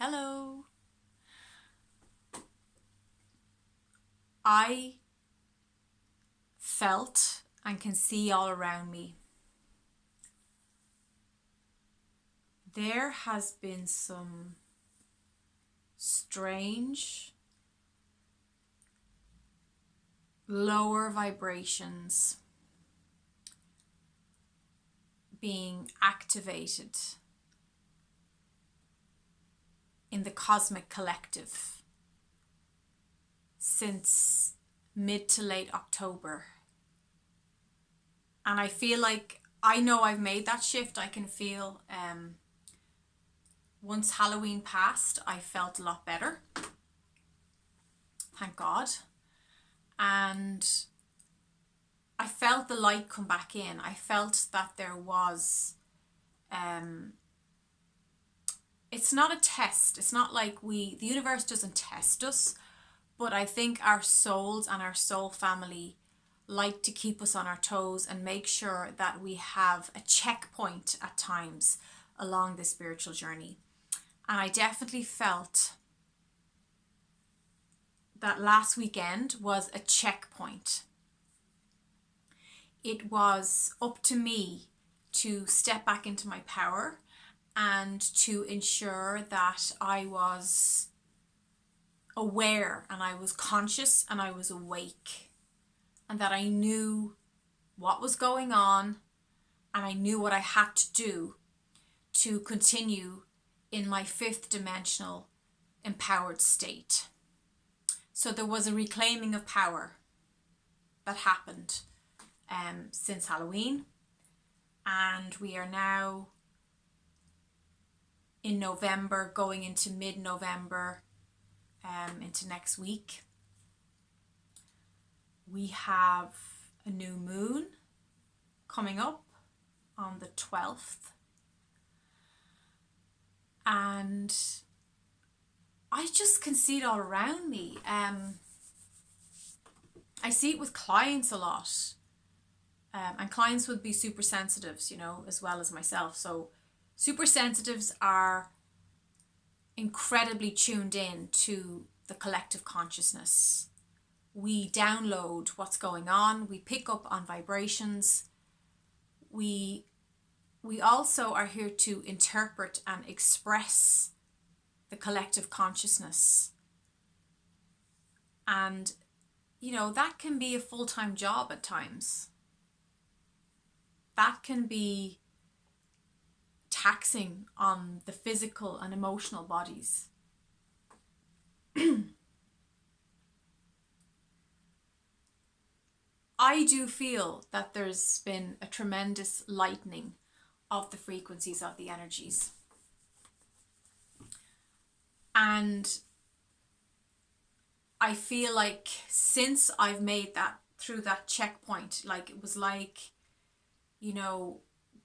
Hello. I felt and can see all around me. There has been some strange lower vibrations being activated in the cosmic collective since mid to late October. And I feel like I know I've made that shift. I can feel once Halloween passed, I felt a lot better. Thank God. And I felt the light come back in. I felt that there was, it's not a test. It's not like the universe doesn't test us, but I think our souls and our soul family like to keep us on our toes and make sure that we have a checkpoint at times along this spiritual journey. And I definitely felt that last weekend was a checkpoint. It was up to me to step back into my power and to ensure that I was aware and I was conscious and I was awake and that I knew what was going on and I knew what I had to do to continue in my fifth dimensional empowered state. So there was a reclaiming of power that happened since Halloween, and we are now in November, going into mid-November, into next week. We have a new moon coming up on the 12th, and I just can see it all around me. I see it with clients a lot. And clients would be super sensitives, as well as myself. So super sensitives are incredibly tuned in to the collective consciousness. We download what's going on. We pick up on vibrations. We also are here to interpret and express the collective consciousness. And, that can be a full-time job at times. That can be taxing on the physical and emotional bodies. I do feel that there's been a tremendous lightening of the frequencies of the energies. And I feel like since I've made that through that checkpoint, like it was like,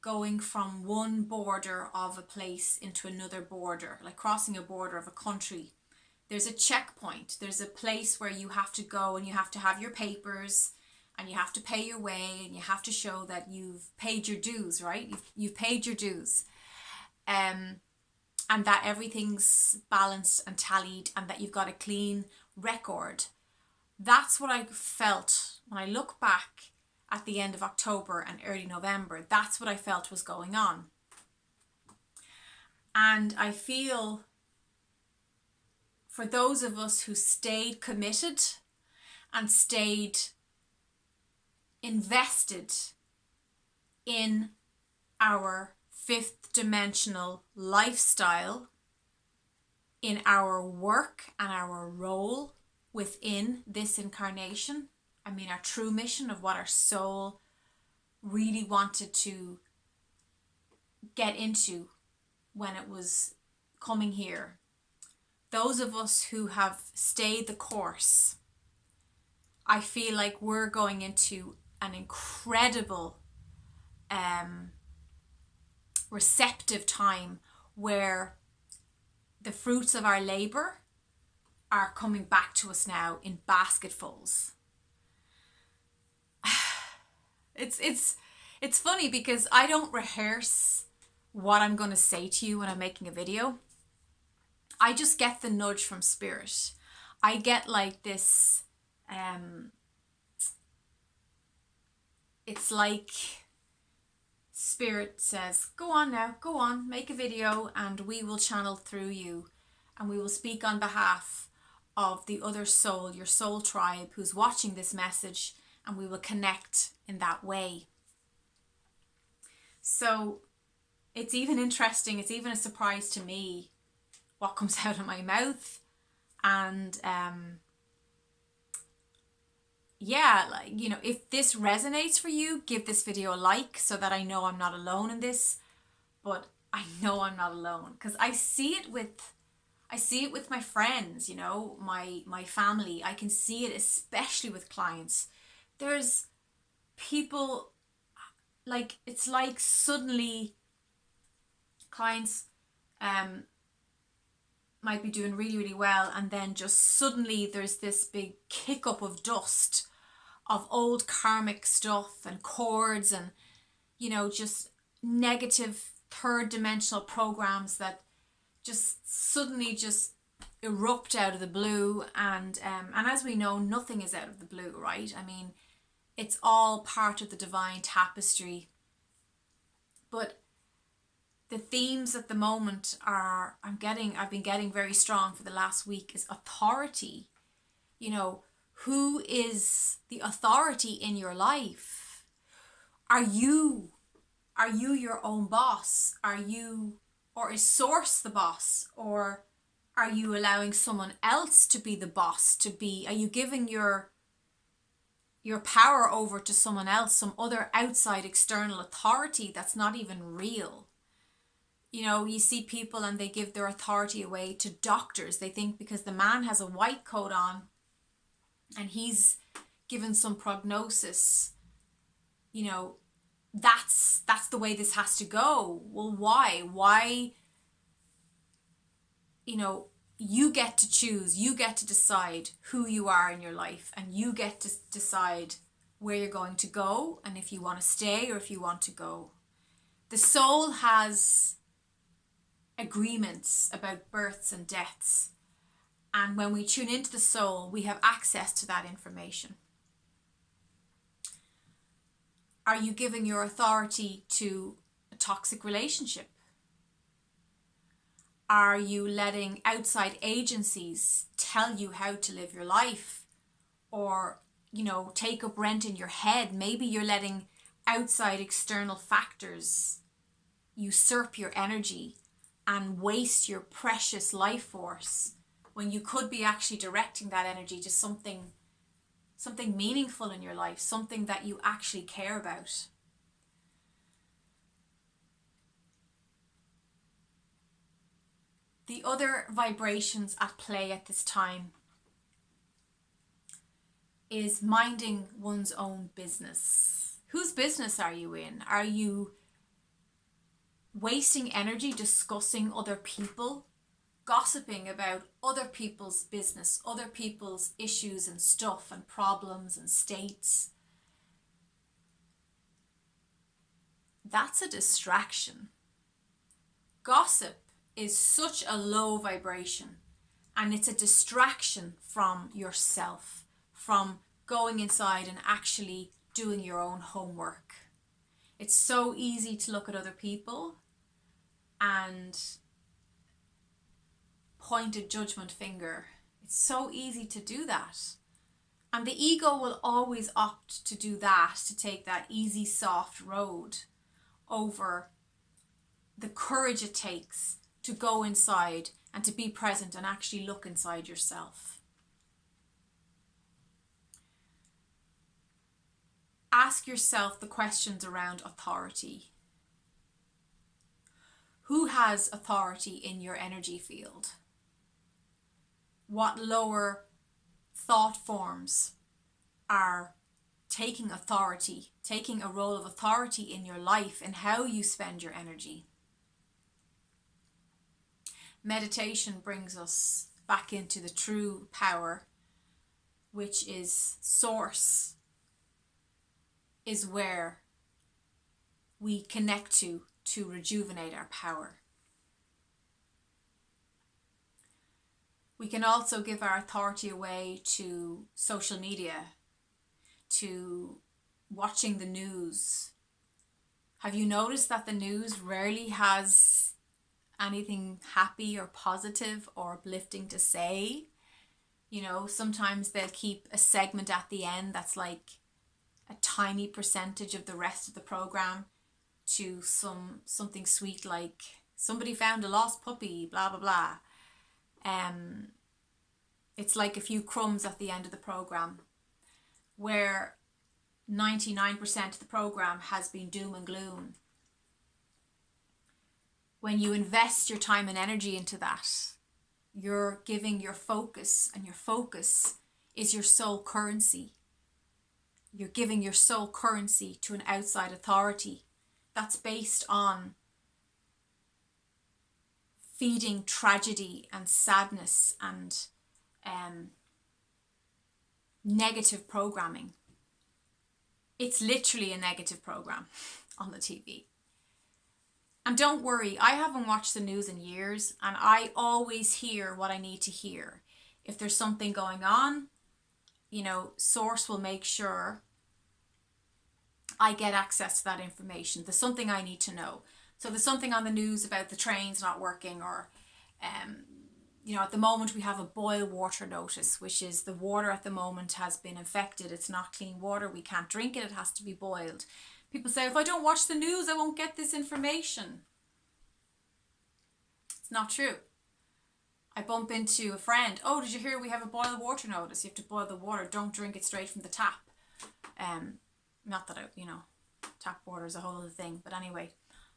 going from one border of a place into another border, like crossing a border of a country. There's a checkpoint. There's a place where you have to go and you have to have your papers and you have to pay your way and you have to show that you've paid your dues, right? You've paid your dues. And that everything's balanced and tallied and that you've got a clean record. That's what I felt when I look back at the end of October and early November. That's what I felt was going on. And I feel for those of us who stayed committed and stayed invested in our fifth dimensional lifestyle, in our work and our role within this incarnation, our true mission of what our soul really wanted to get into when it was coming here. Those of us who have stayed the course, I feel like we're going into an incredible receptive time where the fruits of our labor are coming back to us now in basketfuls. It's funny because I don't rehearse what I'm going to say to you when I'm making a video. I just get the nudge from spirit. I get like this, it's like spirit says, go on now, go on, make a video and we will channel through you and we will speak on behalf of the other soul, your soul tribe who's watching this message, and we will connect in that way. So it's even interesting, it's even a surprise to me what comes out of my mouth. And yeah, like, you know, if this resonates for you, give this video a like so that I know I'm not alone in this. But I know I'm not alone, because I see it with my friends, you know, my family. I can see it especially with clients. There's people, like, it's like suddenly clients might be doing really, really well, and then just suddenly there's this big kick up of dust of old karmic stuff and cords and, you know, just negative third dimensional programs that just suddenly just erupt out of the blue. And as we know, nothing is out of the blue, right? I mean, it's all part of the divine tapestry. But the themes at the moment are, I've been getting very strong for the last week, is authority. You know, who is the authority in your life? Are you your own boss? Or is source the boss? Or are you allowing someone else to be the boss? Are you giving your power over to someone else, some other outside external authority that's not even real? You know, you see people and they give their authority away to doctors. They think because the man has a white coat on and he's given some prognosis, you know, that's the way this has to go. Well, why, you know, you get to choose, you get to decide who you are in your life, and you get to decide where you're going to go and if you want to stay or if you want to go. The soul has agreements about births and deaths, and when we tune into the soul, we have access to that information. Are you giving your authority to a toxic relationship? Are you letting outside agencies tell you how to live your life? Or, you know, take up rent in your head? Maybe you're letting outside external factors usurp your energy and waste your precious life force when you could be actually directing that energy to something meaningful in your life, something that you actually care about. The other vibrations at play at this time is minding one's own business. Whose business are you in? Are you wasting energy discussing other people, gossiping about other people's business, other people's issues and stuff and problems and states? That's a distraction. Gossip is such a low vibration, and it's a distraction from yourself, from going inside and actually doing your own homework. It's so easy to look at other people and point a judgment finger. It's so easy to do that. And the ego will always opt to do that, to take that easy, soft road over the courage it takes to go inside and to be present and actually look inside yourself. Ask yourself the questions around authority. Who has authority in your energy field? What lower thought forms are taking authority, taking a role of authority in your life and how you spend your energy? Meditation brings us back into the true power, which is source, is where we connect to rejuvenate our power. We can also give our authority away to social media, to watching the news. Have you noticed that the news rarely has anything happy or positive or uplifting to say? You know, sometimes they'll keep a segment at the end that's like a tiny percentage of the rest of the program to something sweet like somebody found a lost puppy, blah blah blah. It's like a few crumbs at the end of the program, where 99% of the program has been doom and gloom. When you invest your time and energy into that, you're giving your focus, and your focus is your soul currency. You're giving your soul currency to an outside authority that's based on feeding tragedy and sadness and negative programming. It's literally a negative program on the TV. And don't worry, I haven't watched the news in years, and I always hear what I need to hear. If there's something going on, you know, Source will make sure I get access to that information. There's something I need to know. So there's something on the news about the trains not working, or you know, at the moment we have a boil water notice, which is the water at the moment has been infected. It's not clean water. We can't drink it. It has to be boiled. People say, if I don't watch the news, I won't get this information. It's not true. I bump into a friend. Oh, did you hear we have a boil water notice? You have to boil the water. Don't drink it straight from the tap. Not that you know, tap water is a whole other thing. But anyway.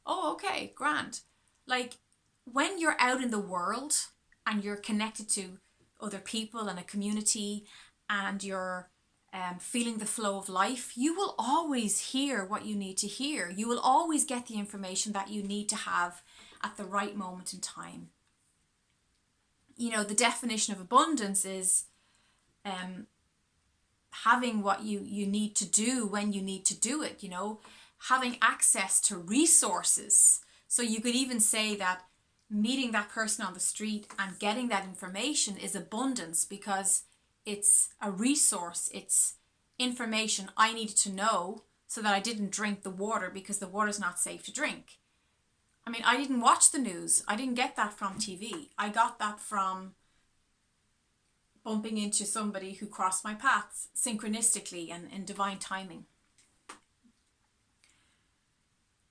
Oh, okay, grand. Like, when you're out in the world and you're connected to other people and a community, and you're feeling the flow of life, you will always hear what you need to hear. You will always get the information that you need to have at the right moment in time. You know, the definition of abundance is having what you need to do when you need to do it, you know, having access to resources. So you could even say that meeting that person on the street and getting that information is abundance, because it's a resource. It's information I needed to know so that I didn't drink the water because the water's not safe to drink. I mean, I didn't watch the news. I didn't get that from TV. I got that from bumping into somebody who crossed my paths synchronistically and in divine timing.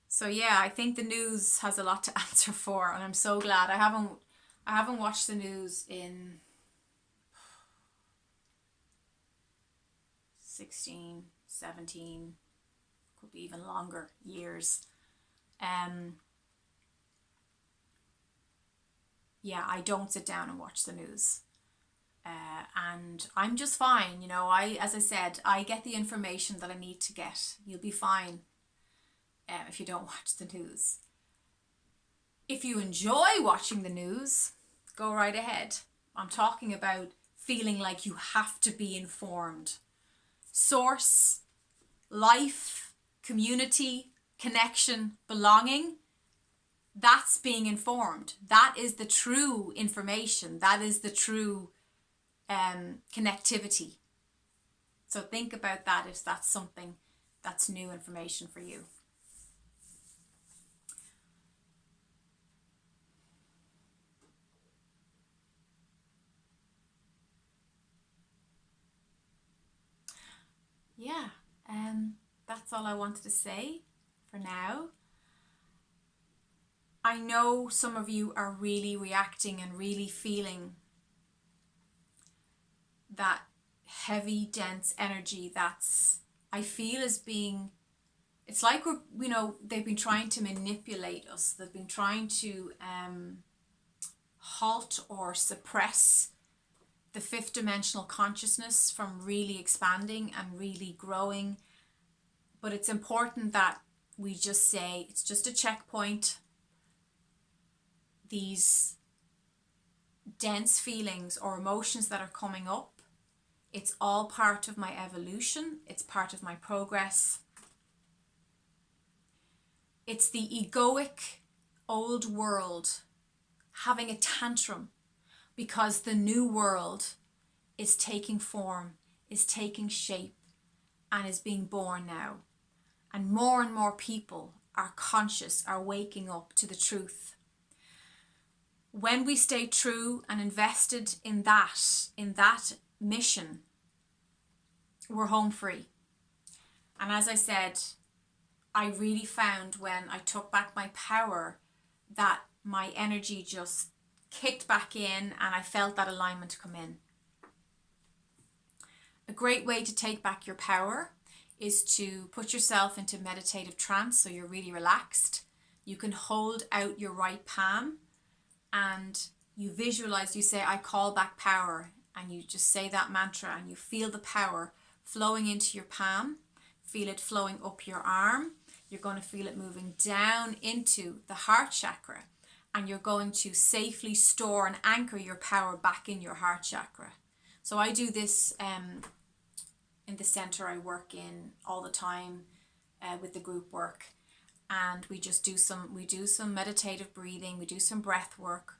So yeah, I think the news has a lot to answer for, and I'm so glad. I haven't watched the news in 16, 17, could be even longer years. Yeah, I don't sit down and watch the news. And I'm just fine, you know. As I said, I get the information that I need to get. You'll be fine if you don't watch the news. If you enjoy watching the news, go right ahead. I'm talking about feeling like you have to be informed. Source, life, community, connection, belonging, that's being informed. That is the true information. That is the true connectivity. So think about that if that's something that's new information for you. Yeah, that's all I wanted to say for now. I know some of you are really reacting and really feeling that heavy, dense energy that's, I feel, is being, it's like we're, you know, they've been trying to manipulate us. They've been trying to halt or suppress the fifth dimensional consciousness from really expanding and really growing. But it's important that we just say it's just a checkpoint. These dense feelings or emotions that are coming up, it's all part of my evolution. It's part of my progress. It's the egoic old world having a tantrum, because the new world is taking form, is taking shape, and is being born now. And more people are conscious, are waking up to the truth. When we stay true and invested in that mission, we're home free. And as I said, I really found when I took back my power that my energy just kicked back in and I felt that alignment come in. A great way to take back your power is to put yourself into meditative trance so you're really relaxed. You can hold out your right palm and you visualize, you say, I call back power, and you just say that mantra and you feel the power flowing into your palm. Feel it flowing up your arm. You're going to feel it moving down into the heart chakra, and you're going to safely store and anchor your power back in your heart chakra. So I do this in the center I work in all the time with the group work, and we do some meditative breathing, we do some breath work,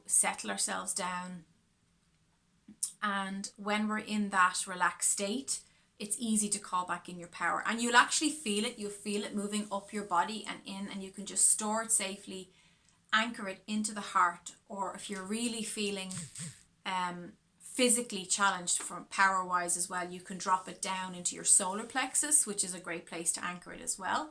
settle ourselves down. And when we're in that relaxed state, it's easy to call back in your power, and you'll actually feel it. You'll feel it moving up your body and in, and you can just store it safely, anchor it into the heart. Or if you're really feeling physically challenged from power wise as well, you can drop it down into your solar plexus, which is a great place to anchor it as well.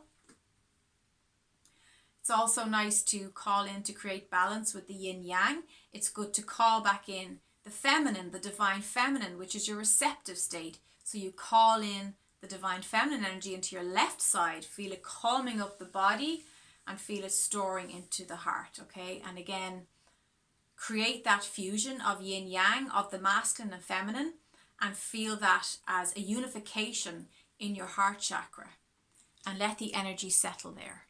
It's also nice to call in to create balance with the yin yang. It's good to call back in the feminine, the divine feminine, which is your receptive state. So you call in the divine feminine energy into your left side, feel it calming up the body and feel it storing into the heart, okay? And again, create that fusion of yin yang, of the masculine and feminine, and feel that as a unification in your heart chakra, and let the energy settle there.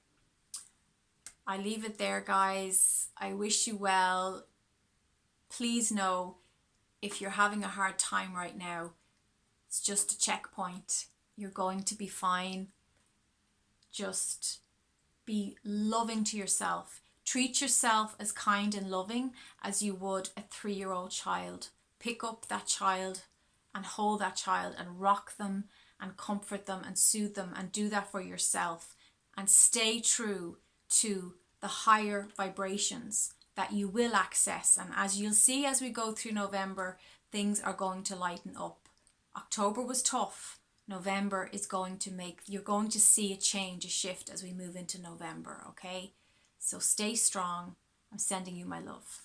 I leave it there, guys. I wish you well. Please know if you're having a hard time right now, it's just a checkpoint. You're going to be fine. Just be loving to yourself. Treat yourself as kind and loving as you would a 3-year-old child. Pick up that child and hold that child and rock them and comfort them and soothe them, and do that for yourself. And stay true to the higher vibrations that you will access. And as you'll see as we go through November, things are going to lighten up. October was tough. November is you're going to see a change, a shift as we move into November, okay? So stay strong. I'm sending you my love.